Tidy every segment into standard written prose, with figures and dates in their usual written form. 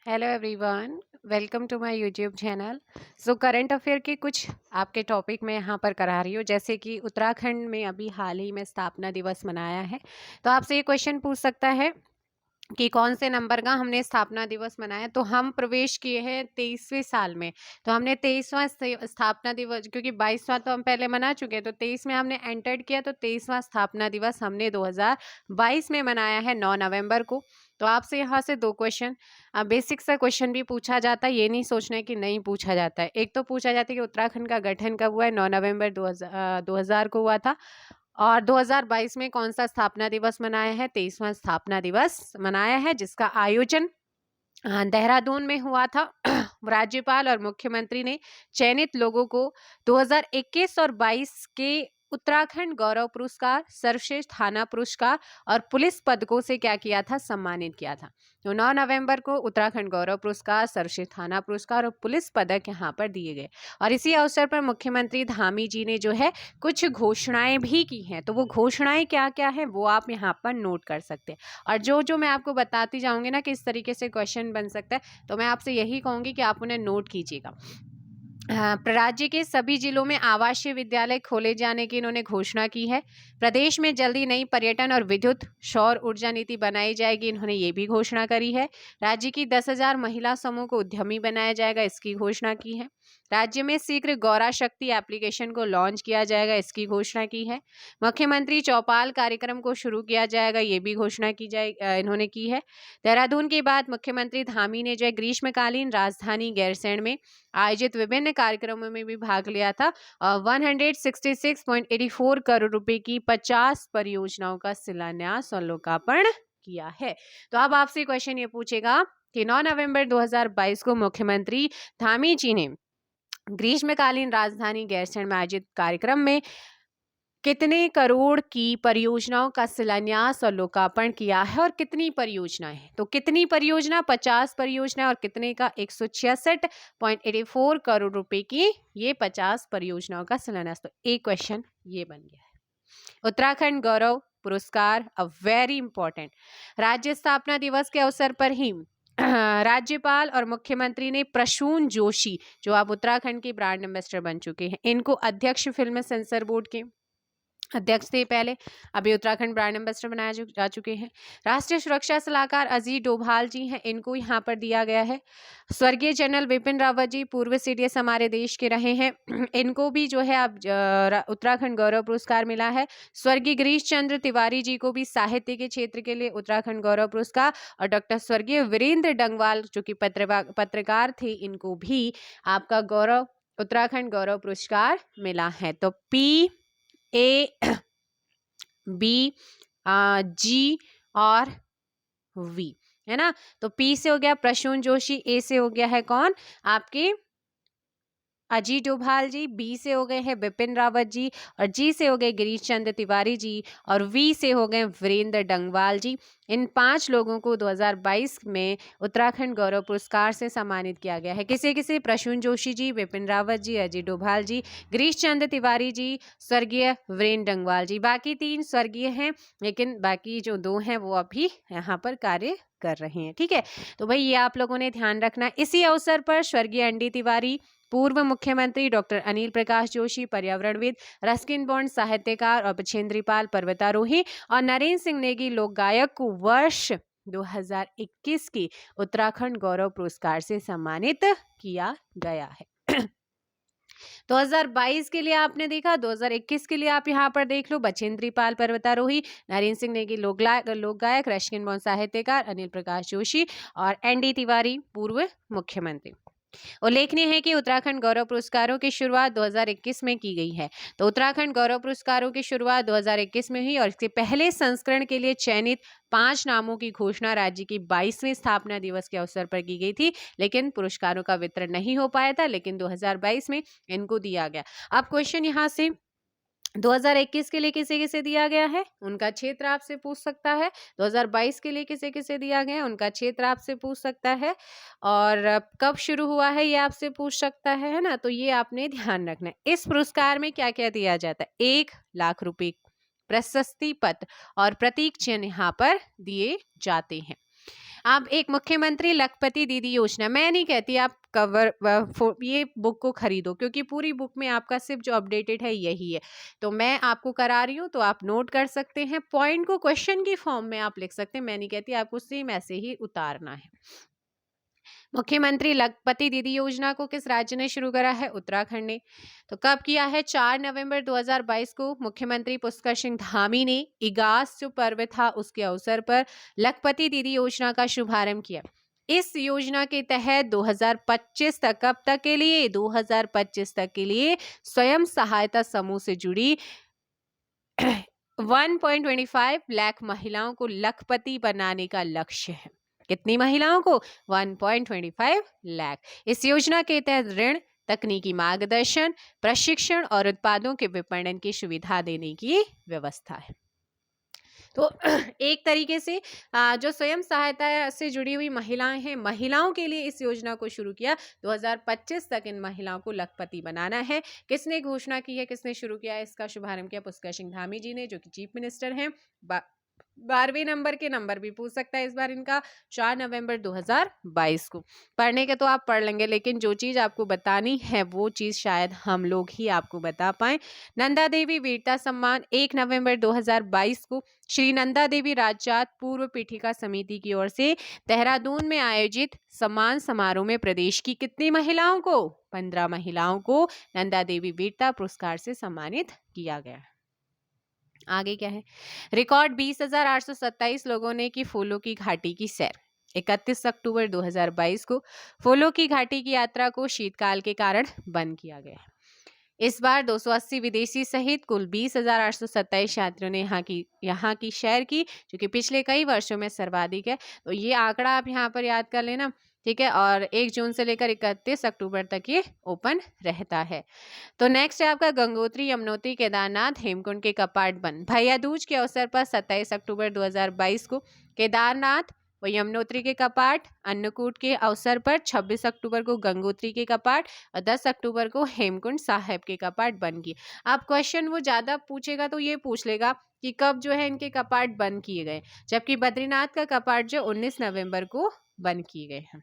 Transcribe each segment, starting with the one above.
Hello everyone, welcome to my YouTube channel. So current affair के कुछ आपके topic मैं यहाँ पर करा रही हूँ, जैसे कि उत्तराखंड में अभी हाल ही में स्थापना दिवस मनाया है। तो आपसे ये क्वेश्चन पूछ सकता है कि कौन से नंबर का हमने स्थापना दिवस मनाया। तो हम प्रवेश किए हैं 23वें साल में। तो हमने 23वां स्थापना दिवस, क्योंकि 22वां तो हम पहले मना चुके हैं, तो 23 में हमने एंटर्ड किया, तो 23वां स्थापना दिवस हमने 2022 में मनाया है 9 नवंबर को। तो आपसे यहाँ से दो क्वेश्चन, बेसिक सा क्वेश्चन भी पूछा जाता है, ये नहीं सोचना है कि नहीं पूछा जाता है। एक तो पूछा जाता है कि उत्तराखंड का गठन कब हुआ है, 9 नवंबर 2000 को हुआ था। और 2022 में कौन सा स्थापना दिवस मनाया है, 23वां स्थापना दिवस मनाया है, जिसका आयोजन देहरादून में हुआ था। राज्यपाल और मुख्यमंत्री ने चयनित लोगों को 2021 और 22 के उत्तराखंड गौरव पुरस्कार, सर्वश्रेष्ठ थाना पुरस्कार और पुलिस पदकों से क्या किया था, सम्मानित किया था। तो 9 नवंबर को उत्तराखंड गौरव पुरस्कार, सर्वश्रेष्ठ थाना पुरस्कार और पुलिस पदक यहाँ पर दिए गए। और इसी अवसर पर मुख्यमंत्री धामी जी ने जो है कुछ घोषणाएं भी की हैं। तो वो घोषणाएं क्या क्या है वो आप यहाँ पर नोट कर सकते हैं। और जो जो मैं आपको बताती जाऊंगी ना किस तरीके से क्वेश्चन बन सकता है, तो मैं आपसे यही कहूंगी कि आप उन्हें नोट कीजिएगा। राज्य के सभी जिलों में आवासीय विद्यालय खोले जाने की इन्होंने घोषणा की है। प्रदेश में जल्दी नई पर्यटन और विद्युत सौर ऊर्जा नीति बनाई जाएगी, इन्होंने ये भी घोषणा करी है। राज्य की 10,000 महिला समूह को उद्यमी बनाया जाएगा, इसकी घोषणा की है। राज्य में शीघ्र गौरा शक्ति एप्लीकेशन को लॉन्च किया जाएगा, इसकी घोषणा की है। मुख्यमंत्री चौपाल कार्यक्रम को शुरू किया जाएगा, ये भी घोषणा की जाए इन्होंने की है। देहरादून के बाद मुख्यमंत्री धामी ने जो है ग्रीष्मकालीन राजधानी गैरसैंण में आयोजित विभिन्न कार्यक्रमों में भी भाग लिया था। 166.84 करोड़ रुपए की 50 परियोजनाओं का शिलान्यास और लोकार्पण किया है। तो अब आपसे क्वेश्चन ये पूछेगा कि 9 नवंबर 2022 को मुख्यमंत्री धामी जी ने ग्रीष्मकालीन राजधानी गैरसैंण में आयोजित कार्यक्रम में कितने करोड़ की परियोजनाओं का शिलान्यास और लोकार्पण किया है और कितनी परियोजनाएं हैं। तो कितनी परियोजना, 50 परियोजना, और कितने का 166.84 करोड़ रुपए की ये 50 परियोजनाओं का शिलान्यास। तो एक क्वेश्चन ये बन गया है। उत्तराखंड गौरव पुरस्कार अ वेरी इंपॉर्टेंट। राज्य स्थापना दिवस के अवसर पर ही राज्यपाल और मुख्यमंत्री ने प्रसून जोशी, जो आप उत्तराखंड के ब्रांड एम्बेसडर बन चुके हैं, इनको अध्यक्ष फिल्म सेंसर बोर्ड के अध्यक्ष थे पहले, अभी उत्तराखंड ब्रांड एम्बेसडर बनाए जा चुके हैं। राष्ट्रीय सुरक्षा सलाहकार अजीत डोभाल जी हैं, इनको यहाँ पर दिया गया है। स्वर्गीय जनरल बिपिन रावत जी पूर्व सीडीएस हमारे देश के रहे हैं, इनको भी जो है अब उत्तराखंड गौरव पुरस्कार मिला है। स्वर्गीय गिरीश चंद्र तिवारी जी को भी साहित्य के क्षेत्र के लिए उत्तराखंड गौरव पुरस्कार, और डॉक्टर स्वर्गीय वीरेंद्र डंगवाल जो कि पत्रकार थे, इनको भी आपका गौरव उत्तराखंड गौरव पुरस्कार मिला है। तो P, A, B, G और V है ना। तो P से हो गया प्रसून जोशी, A से हो गया है कौन, आपके अजीत डोभाल जी, बी से हो गए हैं बिपिन रावत जी, और जी से हो गए गिरीश चंद्र तिवारी जी, और वी से हो गए वीरेंद्र डंगवाल जी। इन 5 लोगों को 2022 में उत्तराखंड गौरव पुरस्कार से सम्मानित किया गया है। किसे किसे, प्रसून जोशी जी, बिपिन रावत जी, अजीत डोभाल जी, गिरीश चंद्र तिवारी जी, स्वर्गीय वीरेंद्र डंगवाल जी। बाकी 3 स्वर्गीय हैं, लेकिन बाकी जो 2 हैं वो अभी यहाँ पर कार्य कर रहे हैं। ठीक है, तो भाई ये आप लोगों ने ध्यान रखना। इसी अवसर पर स्वर्गीय एनडी तिवारी, पूर्व मुख्यमंत्री doctor Anil Prakash Joshi, पर्यावरणविद, Ruskin bond साहित्यकार और बछेंद्री पाल पर्वतारोही, और नरेंद्र सिंह नेगी लोक गायक को वर्ष 2021 की उत्तराखंड गौरव पुरस्कार से सम्मानित किया गया है। 2022 के लिए आपने देखा, 2021 के लिए आप यहाँ पर देख लो, बछेंद्री पाल पर्वतारोही, नरेंद्र सिंह नेगी लोक गायक, रस्किन बॉन्ड साहित्यकार, अनिल प्रकाश जोशी और एनडी तिवारी पूर्व मुख्यमंत्री। उल्लेखनीय है कि उत्तराखंड गौरव पुरस्कारों की शुरुआत 2021 में की गई है। तो उत्तराखंड गौरव पुरस्कारों की शुरुआत 2021 में हुई, और इसके पहले संस्करण के लिए चयनित 5 नामों की घोषणा राज्य की 22वें स्थापना दिवस के अवसर पर की गई थी, लेकिन पुरस्कारों का वितरण नहीं हो पाया था, लेकिन 2022 में इनको दिया गया। अब क्वेश्चन यहाँ से 2021 के लिए किसे किसे दिया गया है, उनका क्षेत्र आपसे पूछ सकता है। 2022 के लिए किसे किसे दिया गया है, उनका क्षेत्र आपसे पूछ सकता है। और कब शुरू हुआ है ये आपसे पूछ सकता है ना। तो ये आपने ध्यान रखना है। इस पुरस्कार में क्या क्या दिया जाता है, 1 लाख रुपए प्रशस्ति पत्र और प्रतीक चिन्ह यहाँ पर दिए जाते हैं। आप एक मुख्यमंत्री लखपति दीदी योजना, मैं नहीं कहती आप ये बुक को खरीदो, क्योंकि पूरी बुक में आपका सिर्फ जो अपडेटेड है यही है, तो मैं आपको करा रही हूँ, तो आप नोट कर सकते हैं। पॉइंट को क्वेश्चन की फॉर्म में आप लिख सकते हैं, मैं नहीं कहती आपको सेम ऐसे ही उतारना है। मुख्यमंत्री लखपति दीदी योजना को किस राज्य ने शुरू करा है? उत्तराखंड ने। तो कब किया है? 4 नवंबर 2022 को मुख्यमंत्री पुष्कर सिंह धामी ने इगास जो पर्व था उसके अवसर पर लखपति दीदी योजना का शुभारंभ किया। इस योजना के तहत 2025 तक, कब तक के लिए? 2025 तक के लिए स्वयं सहायता समूह से जुड़ी 1.25 लाख महिलाओं को लखपति बनाने का लक्ष्य है। कितनी महिलाओं को? 1.25 लाख। इस योजना के तहत ऋण, तकनीकी मार्गदर्शन, प्रशिक्षण और उत्पादों के विपणन की सुविधा देने की व्यवस्था है। तो एक तरीके से जो स्वयं सहायता से जुड़ी हुई महिलाएं हैं, महिलाओं के लिए इस योजना को शुरू किया। 2025 तक इन महिलाओं को लखपति बनाना है। किसने घोषणा की है, किसने शुरू किया, इसका शुभारंभ किया? पुष्कर सिंह धामी जी ने, जो कि चीफ मिनिस्टर हैं। 12वें नंबर के नंबर भी पूछ सकता है इस बार इनका, 4 नवंबर 2022 को। पढ़ने के तो आप पढ़ लेंगे, लेकिन जो चीज़ आपको बतानी है वो चीज़ शायद हम लोग ही आपको बता पाएं। नंदा देवी वीरता सम्मान 1 नवंबर 2022 को श्री नंदा देवी राज्यात पूर्व पीठिका समिति की ओर से देहरादून में आयोजित सम्मान समारोह में प्रदेश की कितनी महिलाओं को? 15 महिलाओं को नंदा देवी वीरता पुरस्कार से सम्मानित किया गया। आगे क्या है? रिकॉर्ड 20,827 लोगों ने की फूलों की घाटी की सैर। 31 अक्टूबर 2022 को फूलों की घाटी की यात्रा को शीतकाल के कारण बंद किया गया है। इस बार 280 विदेशी सहित कुल 20,827 यात्रियों ने यहाँ की सैर की, जो कि पिछले कई वर्षों में सर्वाधिक है। तो ये आंकड़ा आप यहाँ पर याद कर लेना, ठीक है। और 1 जून से लेकर 31 अक्टूबर तक ये ओपन रहता है। तो नेक्स्ट है आपका गंगोत्री, यमुनोत्री, केदारनाथ, हेमकुंड के कपाट बंद। भैया दूज के अवसर पर 27 अक्टूबर 2022 को केदारनाथ व यमुनोत्री के कपाट, अन्नकूट के अवसर पर 26 अक्टूबर को गंगोत्री के कपाट और 10 अक्टूबर को हेमकुंड साहिब के कपाट बंद किए। आप क्वेश्चन वो ज़्यादा पूछेगा तो ये पूछ लेगा कि कब जो है इनके कपाट बंद किए गए, जबकि बद्रीनाथ का कपाट जो 19 नवंबर को बंद किए गए हैं,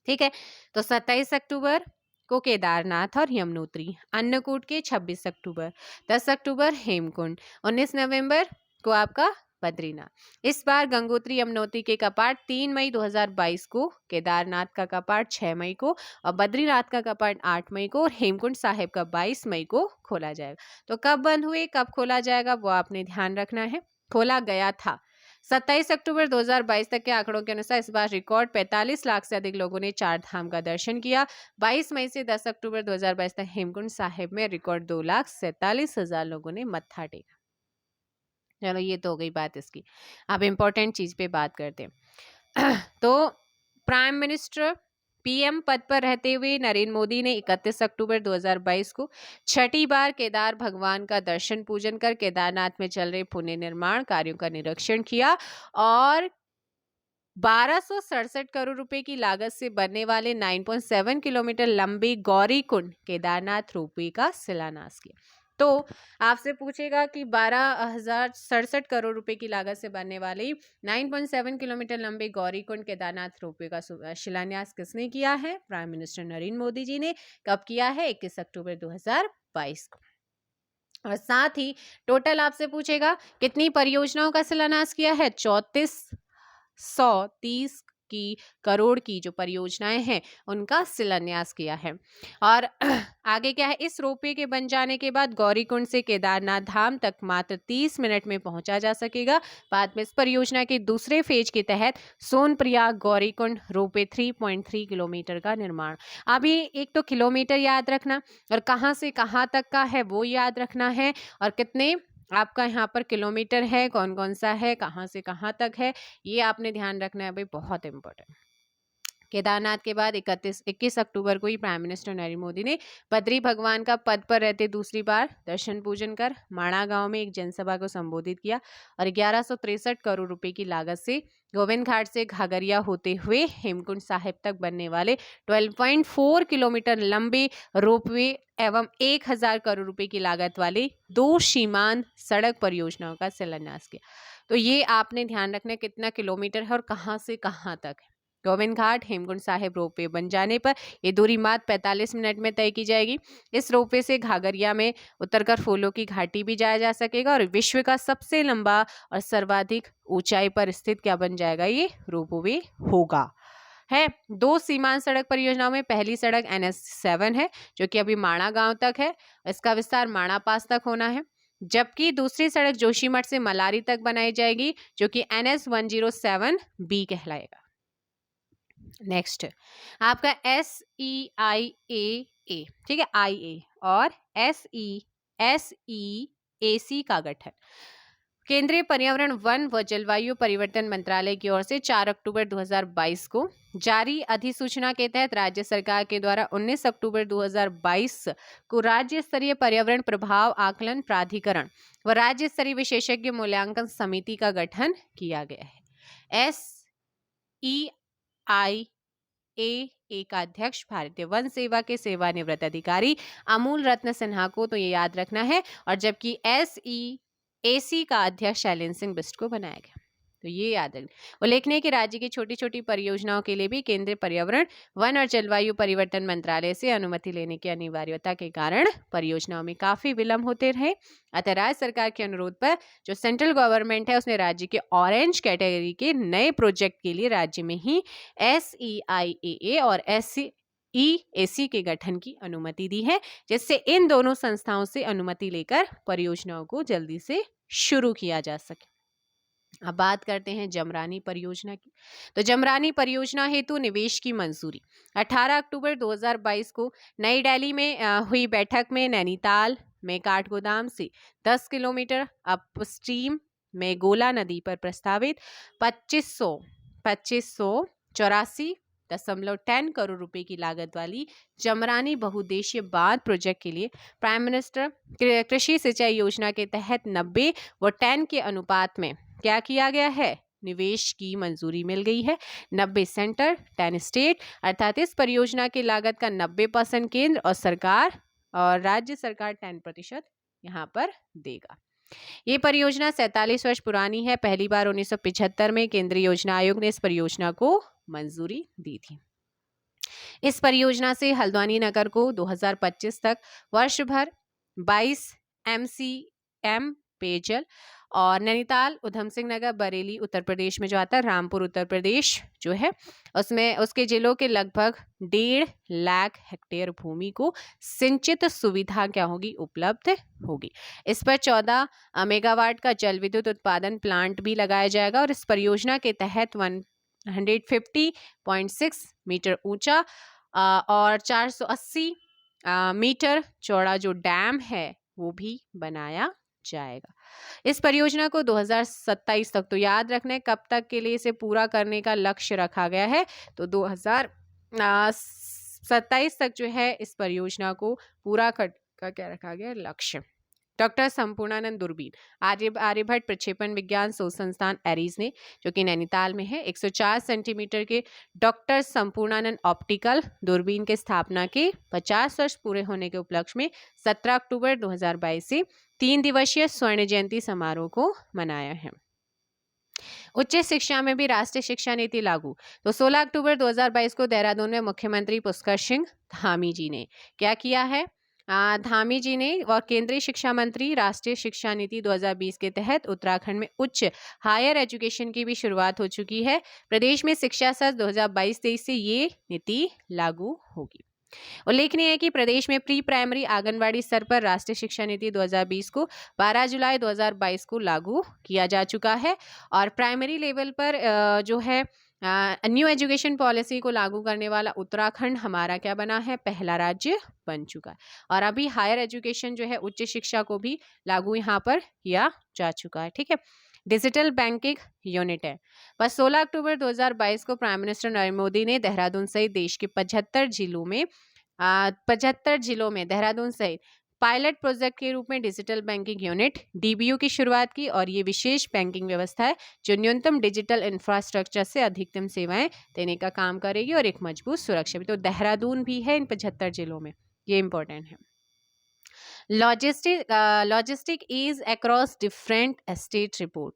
ठीक है। तो 27 अक्टूबर को केदारनाथ और यमुनोत्री, अन्नकूट के 26 अक्टूबर, 10 अक्टूबर हेमकुंड, 19 नवंबर को आपका बद्रीनाथ। इस बार गंगोत्री यमुनोत्री के कपाट 3 मई 2022 को, केदारनाथ का कपाट 6 मई को और बद्रीनाथ का कपाट 8 मई को और हेमकुंड साहिब का 22 मई को खोला जाएगा। तो कब बंद हुए, कब खोला जाएगा, वो आपने ध्यान रखना है। खोला गया था 27 अक्टूबर 2022 तक के आंकड़ों के अनुसार इस बार रिकॉर्ड 45 लाख से अधिक लोगों ने 4 धाम का दर्शन किया। 22 मई से 10 अक्टूबर 2022 तक हेमकुंड साहिब में रिकॉर्ड 2,47,000 लोगों ने मत्था टेका। चलो ये तो हो गई बात इसकी। अब इम्पोर्टेंट चीज पे बात करते हैं। तो प्राइम मिनिस्टर पीएम पद पर रहते हुए नरेंद्र मोदी ने 31 अक्टूबर 2022 को छठी बार केदार भगवान का दर्शन पूजन कर केदारनाथ में चल रहे पुनर्निर्माण कार्यों का निरीक्षण किया और 1267 करोड़ रुपए की लागत से बनने वाले 9.7 किलोमीटर लंबे गौरीकुंड केदारनाथ रोपवे का शिलान्यास किया। तो आपसे पूछेगा कि 12,067 करोड़ रुपए की लागत से बनने वाली 9.7 किलोमीटर लंबे गौरीकुंड केदारनाथ रोपवे का शिलान्यास किसने किया है? प्राइम मिनिस्टर नरेंद्र मोदी जी ने। कब किया है? 21 अक्टूबर 2022 को। और साथ ही टोटल आपसे पूछेगा कितनी परियोजनाओं का शिलान्यास किया है? 3430 की करोड़ की जो परियोजनाएं हैं उनका शिलान्यास किया है। और आगे क्या है? इस रोपवे के बन जाने के बाद गौरीकुंड से केदारनाथ धाम तक मात्र 30 मिनट में पहुंचा जा सकेगा। बाद में इस परियोजना के दूसरे फेज के तहत सोनप्रयाग गौरीकुंड रोपवे 3.3 किलोमीटर का निर्माण। अभी एक तो किलोमीटर याद रखना और कहां से कहां तक का है वो याद रखना है, और कितने आपका यहाँ पर किलोमीटर है, कौन कौन सा है, कहाँ से कहाँ तक है, ये आपने ध्यान रखना है भाई, बहुत इंपॉर्टेंट। केदारनाथ के बाद 21 अक्टूबर को ही प्राइम मिनिस्टर नरेंद्र मोदी ने बद्री भगवान का पद पर रहते दूसरी बार दर्शन पूजन कर माणा गांव में एक जनसभा को संबोधित किया और 1163 करोड़ रुपए की लागत से गोविंद घाट से घाघरिया होते हुए हेमकुंड साहिब तक बनने वाले 12.4 किलोमीटर लंबे रोपवे एवं 1000 करोड़ रुपए की लागत वाले 2 सीमांत सड़क परियोजनाओं का शिलान्यास किया। तो ये आपने ध्यान रखना है कितना किलोमीटर है और कहाँ से कहाँ तक है। गोविंद घाट हेमकुंड साहिब रोपवे बन जाने पर ये दूरी मात्र 45 मिनट में तय की जाएगी। इस रोपवे से घाघरिया में उतरकर फूलों की घाटी भी जाया जा सकेगा और विश्व का सबसे लंबा और सर्वाधिक ऊंचाई पर स्थित क्या बन जाएगा, ये रोपवे होगा। है 2 सीमांत सड़क परियोजनाओं में पहली सड़क NS7 है जो कि अभी माणा गांव तक है, इसका विस्तार माणा पास तक होना है। जबकि दूसरी सड़क जोशीमठ से मलारी तक बनाई जाएगी जो कि NS107B कहलाएगा। नेक्स्ट आपका SEIAA, ठीक है, IA और SEAC का गठन केंद्रीय पर्यावरण वन व जलवायु परिवर्तन मंत्रालय की ओर से 4 अक्टूबर 2022 को जारी अधिसूचना के तहत राज्य सरकार के द्वारा 19 अक्टूबर 2022 को राज्य स्तरीय पर्यावरण प्रभाव आकलन प्राधिकरण व राज्य स्तरीय विशेषज्ञ मूल्यांकन समिति का गठन किया गया है। SEIAA का अध्यक्ष भारतीय वन सेवा के सेवानिवृत्त अधिकारी अमूल रत्न सिन्हा को तो ये याद रखना है, और जबकि SEAC का अध्यक्ष शैलेंद्र सिंह बिष्ट को बनाया गया। तो ये याद रखना। उल्लेखनीय है कि राज्य की छोटी छोटी परियोजनाओं के लिए भी केंद्रीय पर्यावरण वन और जलवायु परिवर्तन मंत्रालय से अनुमति लेने की अनिवार्यता के कारण परियोजनाओं में काफी विलंब होते रहे। अतः राज्य सरकार के अनुरोध पर जो सेंट्रल गवर्नमेंट है उसने राज्य के ऑरेंज कैटेगरी के नए प्रोजेक्ट के लिए राज्य में ही SEIAA और SEAC के गठन की अनुमति दी है, जिससे इन दोनों संस्थाओं से अनुमति लेकर परियोजनाओं को जल्दी से शुरू किया जा सके। अब बात करते हैं जमरानी परियोजना की। तो जमरानी परियोजना हेतु निवेश की मंजूरी 18 अक्टूबर 2022 को नई दिल्ली में हुई बैठक में नैनीताल में काठगोदाम से 10 किलोमीटर अपस्ट्रीम में गोला नदी पर प्रस्तावित 2584.10 करोड़ रुपए की लागत वाली जमरानी बहुउद्देशीय बांध प्रोजेक्ट के लिए प्राइम मिनिस्टर कृषि सिंचाई योजना के तहत 90 व 10 के अनुपात में क्या किया गया है, निवेश की मंजूरी मिल गई है। 90 सेंटर 10 स्टेट, अर्थात इस परियोजना की लागत का 90% केंद्र और सरकार और राज्य सरकार 10% यहाँ पर देगा। ये परियोजना 47 वर्ष पुरानी है। पहली बार 1975 में केंद्रीय योजना आयोग ने इस परियोजना को मंजूरी दी थी। इस परियोजना से हल्द्वानी नगर को 2025 तक वर्ष भर 22 MCM पेयजल और नैनीताल उधम सिंह नगर बरेली उत्तर प्रदेश में जो आता है, रामपुर उत्तर प्रदेश जो है उसमें उसके जिलों के लगभग 1.5 लाख हेक्टेयर भूमि को सिंचित सुविधा क्या होगी, उपलब्ध होगी। इस पर 14 मेगावाट का जल विद्युत उत्पादन प्लांट भी लगाया जाएगा और इस परियोजना के तहत 150.6 मीटर ऊंचा और 480 मीटर चौड़ा जो डैम है वो भी बनाया जाएगा। इस परियोजना को 2027 तक, तो याद रखना है कब तक के लिए इसे पूरा करने का लक्ष्य रखा गया है, तो 2027 तक जो है इस परियोजना को पूरा कर का क्या रखा गया लक्ष्य। डॉक्टर संपूर्णानंद दूरबीन आर्यभट्ट प्रक्षेपण विज्ञान शोध संस्थान एरीज ने, जो कि नैनीताल में है, 104 सेंटीमीटर के डॉक्टर संपूर्णानंद ऑप्टिकल दूरबीन के स्थापना के 50 वर्ष पूरे होने के उपलक्ष्य में 17 अक्टूबर 2022 से 3 दिवसीय स्वर्ण जयंती समारोह को मनाया है। उच्च शिक्षा में भी राष्ट्रीय शिक्षा नीति लागू। तो 16 अक्टूबर 2022 को देहरादून में मुख्यमंत्री पुष्कर सिंह धामी जी ने क्या किया है, धामी जी ने और केंद्रीय शिक्षा मंत्री राष्ट्रीय शिक्षा नीति 2020 के तहत उत्तराखंड में उच्च हायर एजुकेशन की भी शुरुआत हो चुकी है। प्रदेश में शिक्षा सत्र 2022-23 से ये नीति लागू होगी। उल्लेखनीय है कि प्रदेश में प्री प्राइमरी आंगनवाड़ी स्तर पर राष्ट्रीय शिक्षा नीति 2020 को 12 जुलाई 2022 को लागू किया जा चुका है और प्राइमरी लेवल पर जो है न्यू एजुकेशन पॉलिसी को लागू करने वाला उत्तराखंड हमारा क्या बना है, पहला राज्य बन चुका है। और अभी हायर एजुकेशन जो है उच्च शिक्षा को भी लागू यहाँ पर किया जा चुका है। ठीक है, डिजिटल बैंकिंग यूनिट है। बस 16 अक्टूबर 2022 को प्राइम मिनिस्टर नरेंद्र मोदी ने देहरादून सहित देश के 75 जिलों में देहरादून सहित पायलट प्रोजेक्ट के रूप में डिजिटल बैंकिंग यूनिट DBU की शुरुआत की और ये विशेष बैंकिंग व्यवस्था है जो न्यूनतम डिजिटल इंफ्रास्ट्रक्चर से अधिकतम सेवाएं देने का काम करेगी और एक मजबूत सुरक्षा भी। तो देहरादून भी है इन 75 जिलों में, ये इंपॉर्टेंट है। Logistic ease across different state report.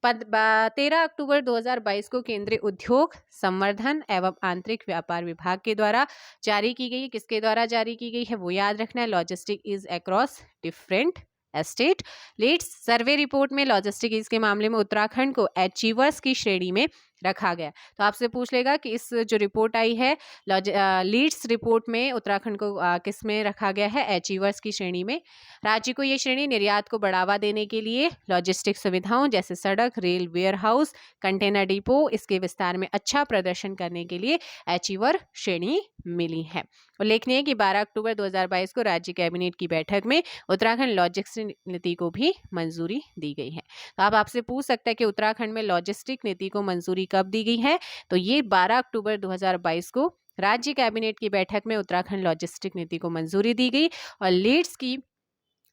13 अक्टूबर 2022 को केंद्रीय उद्योग संवर्धन एवं आंतरिक व्यापार विभाग के द्वारा जारी की गई। किसके द्वारा जारी की गई है वो याद रखना है। Logistic ease across different state leads survey report में लॉजिस्टिक इज के मामले में उत्तराखंड को अचीवर्स की श्रेणी में रखा गया। तो आपसे पूछ लेगा कि इस जो रिपोर्ट आई है लीड्स रिपोर्ट में उत्तराखंड को किस में रखा गया है? अचीवर्स की श्रेणी में। राज्य को ये श्रेणी निर्यात को बढ़ावा देने के लिए लॉजिस्टिक सुविधाओं जैसे सड़क, rail, warehouse, container depot इसके विस्तार में अच्छा प्रदर्शन करने के लिए अचीवर श्रेणी मिली है। उल्लेखनीय है कि 12 अक्टूबर 2022 को राज्य कैबिनेट की बैठक में उत्तराखंड लॉजिस्टिक नीति को भी मंजूरी दी गई है। तो आप आपसे पूछ सकते हैं कि उत्तराखंड में लॉजिस्टिक नीति को मंजूरी कब दी गई है? तो ये 12 अक्टूबर 2022 को राज्य कैबिनेट की बैठक में उत्तराखंड लॉजिस्टिक नीति को मंजूरी दी गई और लीड्स की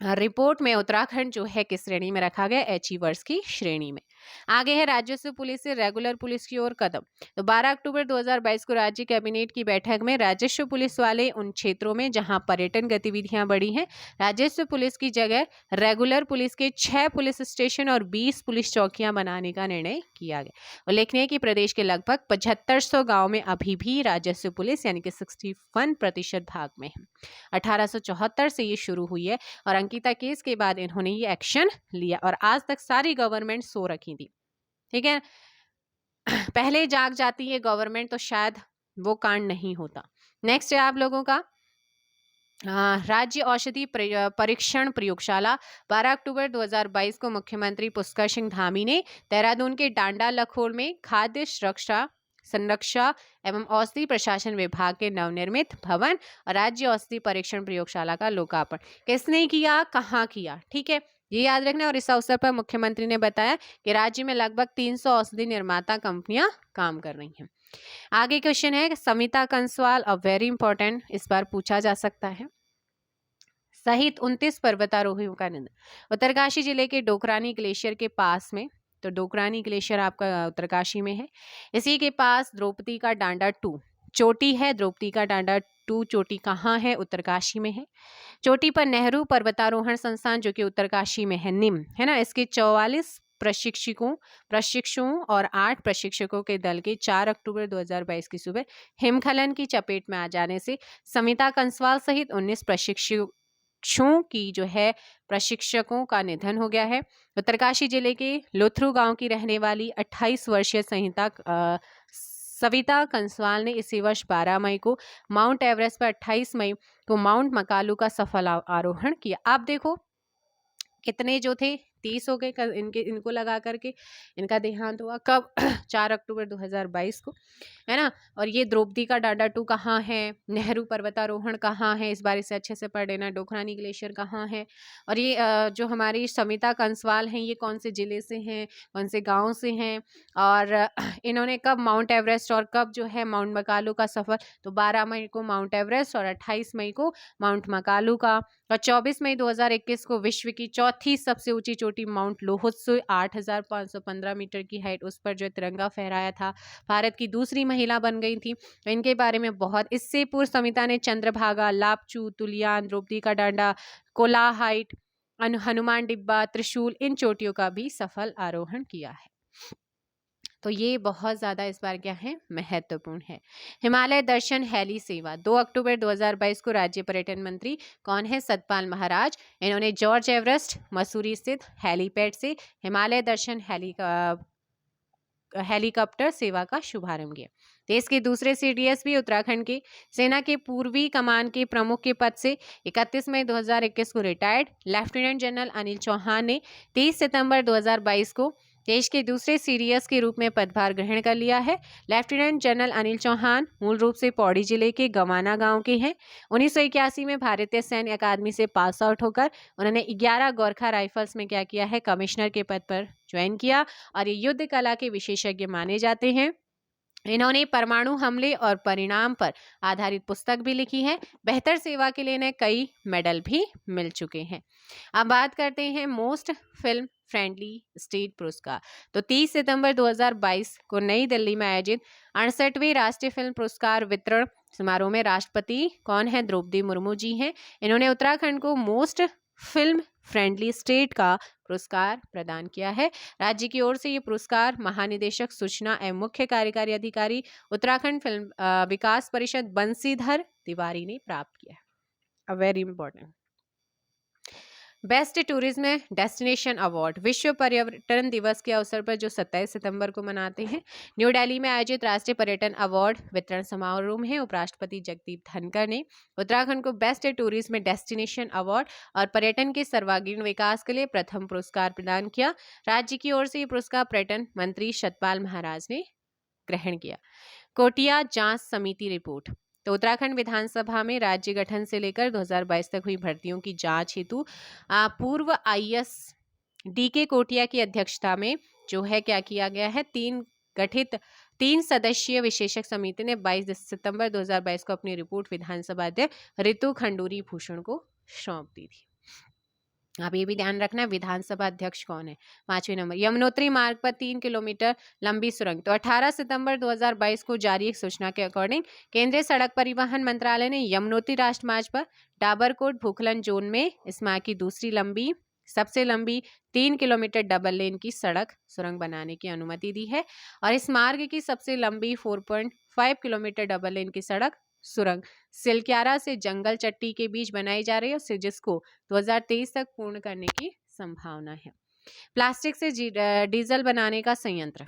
रिपोर्ट में उत्तराखंड जो है किस श्रेणी में रखा गया? अचीवर्स की श्रेणी में। आगे है राजस्व पुलिस से रेगुलर पुलिस की ओर कदम। तो 12 अक्टूबर 2022 को राज्य कैबिनेट की बैठक में राजस्व पुलिस वाले उन क्षेत्रों में जहां पर्यटन गतिविधियां बढ़ी हैं, राजस्व पुलिस की जगह रेगुलर पुलिस के 6 पुलिस स्टेशन और 20 पुलिस चौकियां बनाने का निर्णय किया गया। उल्लेखनीय है कि प्रदेश के लगभग 7500 गाँव में अभी भी राजस्व पुलिस यानी कि 61% भाग में है। 1874 से ये शुरू हुई है और अंकिता केस के बाद इन्होंने ये एक्शन लिया और आज तक सारी गवर्नमेंट सो रखी थी। ठीक है, पहले जाग जाती है गवर्नमेंट तो शायद वो कांड नहीं होता। नेक्स्ट है आप लोगों का राज्य औषधि परीक्षण प्रयोगशाला। 12 अक्टूबर 2022 को मुख्यमंत्री पुष्कर सिंह धामी ने देहरादून के डांडा लखोल में खाद्य संरक्षा एवं औषधि प्रशासन विभाग के नवनिर्मित भवन और राज्य औषधि परीक्षण प्रयोगशाला का लोकार्पण किसने किया, कहाँ किया? ठीक है, ये याद रखना। और इस अवसर पर मुख्यमंत्री ने बताया कि राज्य में लगभग 300 औषधि निर्माता कंपनियां काम कर रही हैं। आगे क्वेश्चन है समिता कंसवाल, अब वेरी इंपॉर्टेंट, इस बार पूछा जा सकता है। सहित 29 पर्वतारोहियों का निधन। उत्तरकाशी जिले के डोकरानी ग्लेशियर के पास में, तो डोकरानी ग्लेशियर आपका उत्तरकाशी में है, इसी के पास द्रौपदी का डांडा 2 चोटी है। द्रौपदी का डांडा 2 चोटी कहाँ है? उत्तरकाशी में है। चोटी पर नेहरू पर्वतारोहण संस्थान जो कि उत्तरकाशी में है, निम है ना, इसके 44 प्रशिक्षुओं और 8 प्रशिक्षकों के दल के 4 अक्टूबर 2022 की सुबह हिमखलन की चपेट में आ जाने से समिता कंसवाल सहित 19 प्रशिक्षुओं की जो है प्रशिक्षकों का निधन हो गया है। उत्तरकाशी जिले के लोथरू गांव की रहने वाली 28 वर्षीय सविता कंसवाल ने इसी वर्ष 12 मई को माउंट एवरेस्ट पर 28 मई को माउंट मकालू का सफल आरोहण किया। आप देखो कितने जो थे 30 हो गए इनको लगा करके इनका देहांत हुआ कब? 4 अक्टूबर 2022 को, है ना। और ये द्रौपदी का डांडा 2 कहाँ है? नेहरू पर्वतारोहण कहाँ है? इस बार इसे अच्छे से पढ़ लेना। डोकरानी ग्लेशियर कहाँ है? और ये जो हमारी समिता कंसवाल हैं ये कौन से जिले से हैं, कौन से गाँव से हैं, और इन्होंने कब माउंट एवरेस्ट और कब जो है माउंट मकालू का सफ़र? तो 12 मई को माउंट एवरेस्ट और 28 मई को माउंट मकालू का। और 24 मई 2021 को विश्व की चौथी सबसे ऊंची चोटी माउंट लोहोत्सु 8515 मीटर की हाइट, उस पर जो तिरंगा फहराया था, भारत की दूसरी महिला बन गई थी। तो इनके बारे में बहुत, इससे पूर्व समिता ने चंद्रभागा, लापचू, तुलियान, द्रौपदी का डांडा, कोला हाइट, हनुमान डिब्बा, त्रिशूल इन चोटियों का भी सफल आरोहण किया है। तो ये बहुत ज़्यादा इस बार क्या है, महत्वपूर्ण है। हिमालय दर्शन हेली सेवा 2 अक्टूबर 2022 को राज्य पर्यटन मंत्री कौन है? सतपाल महाराज। इन्होंने जॉर्ज एवरेस्ट मसूरी स्थित हेलीपैड से हिमालय दर्शन हेलीकॉप्टर सेवा का शुभारंभ किया। देश के दूसरे CDS भी उत्तराखंड के सेना के पूर्वी कमान के प्रमुख के पद से 31 मई 2021 को retired lieutenant general Anil Chauhan ने 30 सितंबर 2022 को देश के दूसरे CDS के रूप में पदभार ग्रहण कर लिया है। लेफ्टिनेंट जनरल अनिल चौहान मूल रूप से पौड़ी जिले के गवाना गांव के हैं। 1981 में भारतीय सैन्य अकादमी से पास आउट होकर उन्होंने 11 गोरखा राइफल्स में क्या किया है, कमिश्नर के पद पर ज्वाइन किया और ये युद्ध कला के विशेषज्ञ माने जाते हैं। इन्होंने परमाणु हमले और परिणाम पर आधारित पुस्तक भी लिखी है। बेहतर सेवा के लिए इन्हें कई मेडल भी मिल चुके हैं। अब बात करते हैं मोस्ट फिल्म फ्रेंडली स्टेट पुरस्कार। तो 30 सितंबर 2022 को नई दिल्ली में आयोजित 68वें राष्ट्रीय फिल्म पुरस्कार वितरण समारोह में राष्ट्रपति कौन है? द्रौपदी मुर्मू जी हैं। इन्होंने उत्तराखंड को मोस्ट फिल्म फ्रेंडली स्टेट का पुरस्कार प्रदान किया है। राज्य की ओर से ये पुरस्कार महानिदेशक सूचना एवं मुख्य कार्यकारी अधिकारी उत्तराखंड फिल्म विकास परिषद बंसीधर तिवारी ने प्राप्त किया है। A very important. Best tourism destination award विश्व पर्यटन दिवस के अवसर पर जो 27 सितंबर को मनाते हैं, न्यू दिल्ली में आयोजित राष्ट्रीय पर्यटन अवार्ड वितरण समारोह में उपराष्ट्रपति जगदीप धनखड़ ने उत्तराखंड को बेस्ट टूरिज्म डेस्टिनेशन अवार्ड और पर्यटन के सर्वांगीण विकास के लिए प्रथम पुरस्कार प्रदान किया। राज्य की ओर से ये पुरस्कार पर्यटन मंत्री सतपाल महाराज ने ग्रहण किया। कोटिया जांच समिति रिपोर्ट। तो उत्तराखंड विधानसभा में राज्य गठन से लेकर 2022 तक हुई भर्तियों की जांच हेतु पूर्व आईएएस डीके कोटिया की अध्यक्षता में जो है क्या किया गया है, तीन सदस्यीय विशेषज्ञ समिति ने 22 सितंबर 2022 को अपनी रिपोर्ट विधानसभा अध्यक्ष ऋतु खंडूरी भूषण को सौंप दी थी। अब ये भी ध्यान रखना है विधानसभा अध्यक्ष कौन है। 5वें नंबर, यमुनोत्री मार्ग पर 3 किलोमीटर लंबी सुरंग। तो 18 सितंबर 2022 को जारी एक सूचना के अकॉर्डिंग केंद्रीय सड़क परिवहन मंत्रालय ने यमुनोत्री राष्ट्रीय मार्ग पर डाबरकोट भूखलन जोन में इस मार्ग की दूसरी सबसे लंबी 3 किलोमीटर डबल लेन की सड़क सुरंग बनाने की अनुमति दी है और इस मार्ग की सबसे लंबी 4.5 किलोमीटर डबल लेन की सड़क सुरंग सिलक्यारा से जंगल चट्टी के बीच बनाई जा रही है, जिसको 2023 तक पूर्ण करने की संभावना है। प्लास्टिक से डीजल बनाने का संयंत्र।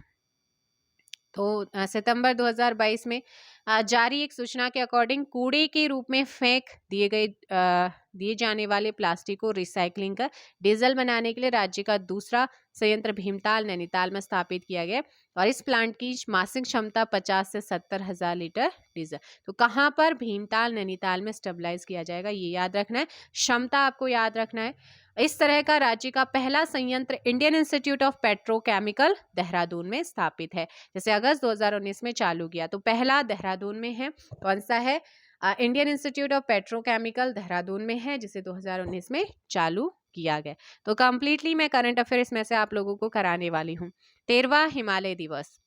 तो सितंबर 2022 में जारी एक सूचना के अकॉर्डिंग कूड़े के रूप में फेंक दिए जाने वाले प्लास्टिक को रिसाइकलिंग कर डीजल बनाने के लिए राज्य का दूसरा संयंत्र भीमताल नैनीताल में स्थापित किया गया और इस प्लांट की मासिक क्षमता 50 से 70 हजार लीटर डीजल। तो कहाँ पर? भीमताल नैनीताल में स्टेबलाइज किया जाएगा, ये याद रखना है। क्षमता आपको याद रखना है। इस तरह का राज्य का पहला संयंत्र Indian institute of petrochemical Dehradun में स्थापित है, जैसे अगस्त 2019 में चालू किया। तो पहला देहरादून में है, कौन सा है? Indian institute of petrochemical Dehradun में है, जिसे 2019 में चालू किया गया। तो कंप्लीटली मैं करंट अफेयर्स में से आप लोगों को कराने वाली हूँ। 13वां हिमालय दिवस।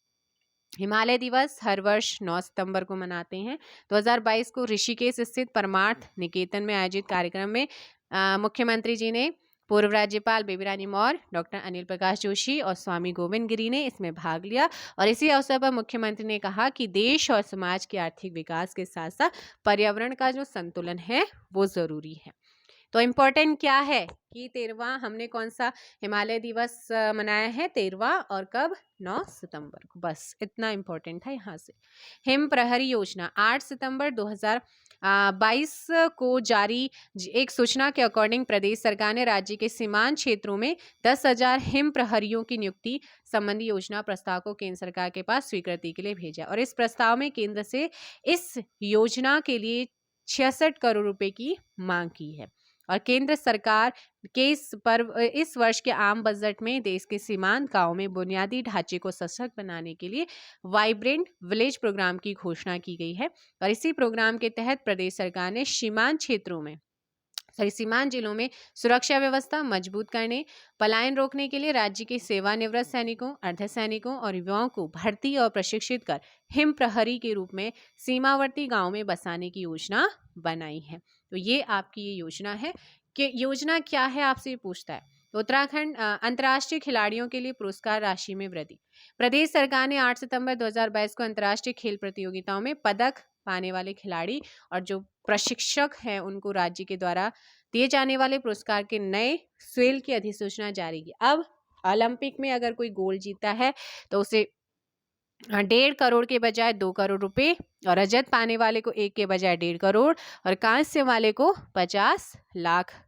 हिमालय दिवस हर वर्ष 9 सितंबर को मनाते हैं। 2022 को ऋषिकेश स्थित परमार्थ निकेतन में आयोजित कार्यक्रम में मुख्यमंत्री जी ने, पूर्व राज्यपाल बेबी रानी मौर्य, डॉक्टर अनिल प्रकाश जोशी और स्वामी गोविंद गिरी ने इसमें भाग लिया और इसी अवसर पर मुख्यमंत्री ने कहा कि देश और समाज के आर्थिक विकास के साथ साथ पर्यावरण का जो संतुलन है वो जरूरी है। तो इम्पोर्टेंट क्या है कि 13वां हमने कौन सा हिमालय दिवस मनाया है? 13वां, और कब? 9 सितंबर को। बस इतना इम्पोर्टेंट था यहाँ से। हिम प्रहरी योजना 8 सितंबर 2022 को जारी एक सूचना के अकॉर्डिंग प्रदेश सरकार ने राज्य के सीमांत क्षेत्रों में 10,000 हिम प्रहरियों की नियुक्ति संबंधी योजना प्रस्ताव को केंद्र सरकार के पास स्वीकृति के लिए भेजा और इस प्रस्ताव में केंद्र से इस योजना के लिए 66 करोड़ रुपए की मांग की है और केंद्र सरकार के इस वर्ष के आम बजट में देश के सीमांत गांवों में बुनियादी ढांचे को सशक्त बनाने के लिए वाइब्रेंट विलेज प्रोग्राम की घोषणा की गई है और इसी प्रोग्राम के तहत प्रदेश सरकार ने सीमांत जिलों में सुरक्षा व्यवस्था मजबूत करने, पलायन रोकने के लिए राज्य के सेवानिवृत्त सैनिकों, अर्धसैनिकों और युवाओं को भर्ती और प्रशिक्षित कर हिम प्रहरी के रूप में सीमावर्ती गांवों में बसाने की योजना बनाई है। तो ये आपकी ये योजना है कि योजना क्या है, आपसे पूछता है। तो उत्तराखंड अंतर्राष्ट्रीय खिलाड़ियों के लिए पुरस्कार राशि में वृद्धि। प्रदेश सरकार ने 8 सितंबर 2022 को अंतर्राष्ट्रीय खेल प्रतियोगिताओं में पदक पाने वाले खिलाड़ी और जो प्रशिक्षक हैं उनको राज्य के द्वारा दिए जाने वाले पुरस्कार के नए स्वेल की अधिसूचना जारी की। अब ओलंपिक में अगर कोई गोल्ड जीता है तो उसे 1.5 करोड़ के बजाय 2 करोड़ रुपए और रजत पाने वाले को 1 के बजाय 1.5 करोड़ और कांस्य वाले को 50 लाख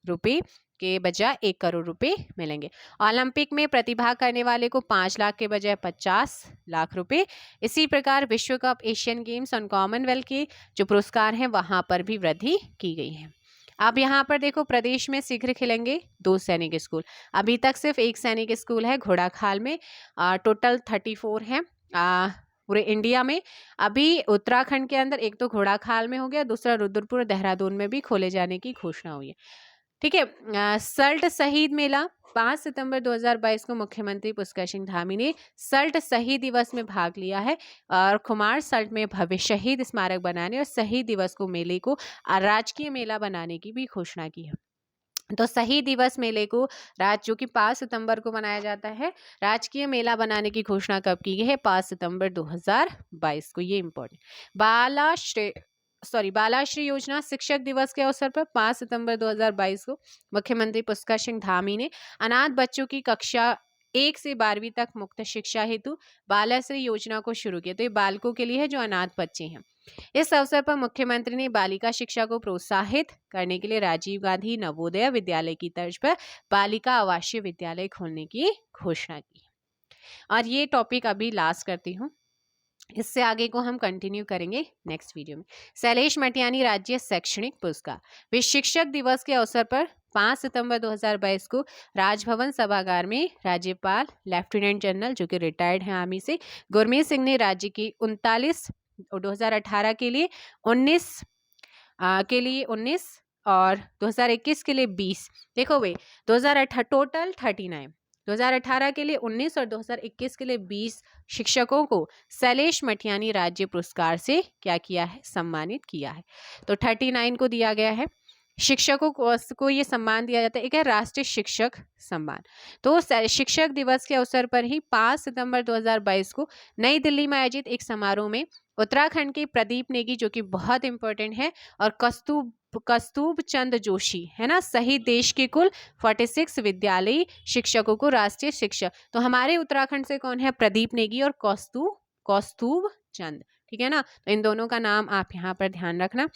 रुपए के बजाय 1 करोड़ रुपए मिलेंगे। ओलंपिक में प्रतिभाग करने वाले को 5 लाख के बजाय 50 लाख रुपए। इसी प्रकार विश्व कप, एशियन गेम्स और कॉमनवेल्थ के जो पुरस्कार हैं वहां पर भी वृद्धि की गई है। अब यहाँ पर देखो, प्रदेश में शीघ्र खिलेंगे 2 सैनिक स्कूल। अभी तक सिर्फ 1 सैनिक स्कूल है घोड़ाखाल में, टोटल 34 हैं पूरे इंडिया में। अभी उत्तराखंड के अंदर एक तो घोड़ाखाल में हो गया, दूसरा रुद्रपुर देहरादून में भी खोले जाने की घोषणा हुई है। ठीक है। सल्ट शहीद मेला 5 सितंबर 2022 को मुख्यमंत्री पुष्कर सिंह धामी ने सल्ट शहीद दिवस में भाग लिया है और खुमार सल्ट में भव्य शहीद स्मारक बनाने और शहीद दिवस को मेले को राजकीय मेला बनाने की भी घोषणा की है। तो शहीद दिवस मेले को जो कि 5 सितंबर को मनाया जाता है, राजकीय मेला बनाने की घोषणा कब की गई है? 5 सितंबर 2022 को। ये इम्पोर्टेंट। बालाश्री योजना शिक्षक दिवस के अवसर पर 5 सितंबर 2022 को मुख्यमंत्री पुष्कर सिंह धामी ने अनाथ बच्चों की कक्षा 1 से 12वीं तक मुफ्त शिक्षा हेतु बालाश्री योजना को शुरू किया। तो ये बालकों के लिए है जो अनाथ बच्चे हैं। इस अवसर पर मुख्यमंत्री ने बालिका शिक्षा को प्रोत्साहित करने के लिए राजीव गांधी नवोदय विद्यालय की तर्ज पर बालिका आवासीय विद्यालय खोलने की घोषणा की। और ये टॉपिक अभी लास्ट करती हूँ, इससे आगे को हम कंटिन्यू करेंगे नेक्स्ट वीडियो में। शैलेश मटियानी राज्य शैक्षणिक पुरस्कार। विश्व शिक्षक दिवस के अवसर पर 5 सितंबर 2022 को राजभवन सभागार में राज्यपाल लेफ्टिनेंट जनरल जो कि रिटायर्ड हैं आर्मी से गुरमीत सिंह ने राज्य की 39 और 2018 के लिए 19 और 2021 के लिए 20, देखो भाई 2018 टोटल 39, 2018 के लिए 19 और 2021 के लिए 20 शिक्षकों को शैलेश मटियानी राज्य पुरस्कार से क्या किया है? सम्मानित किया है। तो 39 को दिया गया है। शिक्षकों को ये सम्मान दिया जाता है, एक है राष्ट्रीय शिक्षक सम्मान। तो शिक्षक दिवस के अवसर पर ही 5 सितंबर 2022 को नई दिल्ली में आयोजित एक समारोह में उत्तराखंड के प्रदीप नेगी जो कि बहुत इंपॉर्टेंट है और कस्तूब चंद जोशी है ना, सहित देश के कुल 46 विद्यालयी शिक्षकों को राष्ट्रीय शिक्षक, तो हमारे उत्तराखंड से कौन है? प्रदीप नेगी और कौस्तुभ चंद, ठीक है ना। तो इन दोनों का नाम आप यहाँ पर ध्यान रखना।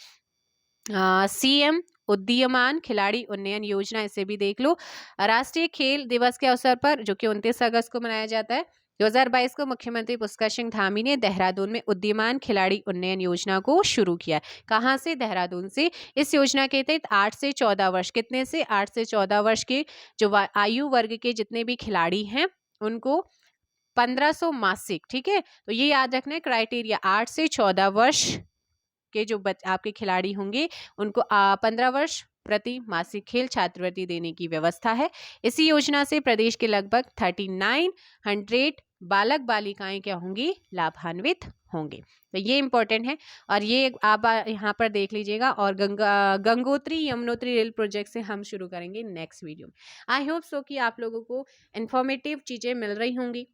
सीएम उदीयमान खिलाड़ी उन्नयन योजना, इसे भी देख लो। राष्ट्रीय खेल दिवस के अवसर पर जो कि 29 अगस्त को मनाया जाता है 2022 को मुख्यमंत्री पुष्कर सिंह धामी ने देहरादून में उदीयमान खिलाड़ी उन्नयन योजना को शुरू किया। कहाँ से? देहरादून से। इस योजना के तहत 8 से 14 वर्ष, कितने से? 8 से 14 वर्ष के जो आयु वर्ग के जितने भी खिलाड़ी हैं उनको 1500 मासिक, ठीक है। तो ये याद रखना है क्राइटेरिया, 8 से 14 वर्ष के जो आपके खिलाड़ी होंगे उनको 15 वर्ष प्रति मासिक खेल छात्रवृत्ति देने की व्यवस्था है। इसी योजना से प्रदेश के लगभग 3900 बालक बालिकाएं क्या होंगी? लाभान्वित होंगे। तो ये इंपॉर्टेंट है और ये आप यहाँ पर देख लीजिएगा। और गंगोत्री यमुनोत्री रेल प्रोजेक्ट से हम शुरू करेंगे नेक्स्ट वीडियो में। आई होप सो कि आप लोगों को इंफॉर्मेटिव चीज़ें मिल रही होंगी।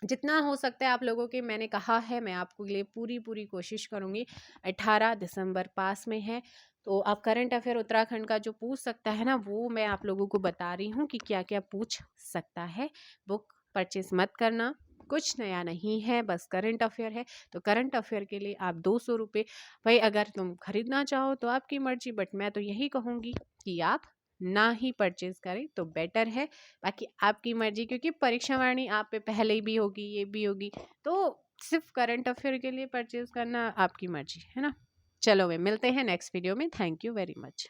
जितना हो सकता है आप लोगों के, मैंने कहा है मैं आपको लिए पूरी कोशिश करूँगी। 18 दिसंबर पास में है, तो आप करंट अफेयर उत्तराखंड का जो पूछ सकता है ना, वो मैं आप लोगों को बता रही हूँ कि क्या क्या पूछ सकता है। बुक परचेस मत करना, कुछ नया नहीं है, बस करंट अफेयर है। तो करंट अफेयर के लिए आप 200 रुपये, भाई अगर तुम खरीदना चाहो तो आपकी मर्जी, बट मैं तो यही कहूँगी कि आप ना ही परचेज करें तो बेटर है। बाकी आपकी मर्जी, क्योंकि परीक्षा वाणी आप पे पहले भी होगी, ये भी होगी, तो सिर्फ करंट अफेयर के लिए परचेज करना आपकी मर्जी है ना। चलो वे मिलते हैं नेक्स्ट वीडियो में। Thank you very much.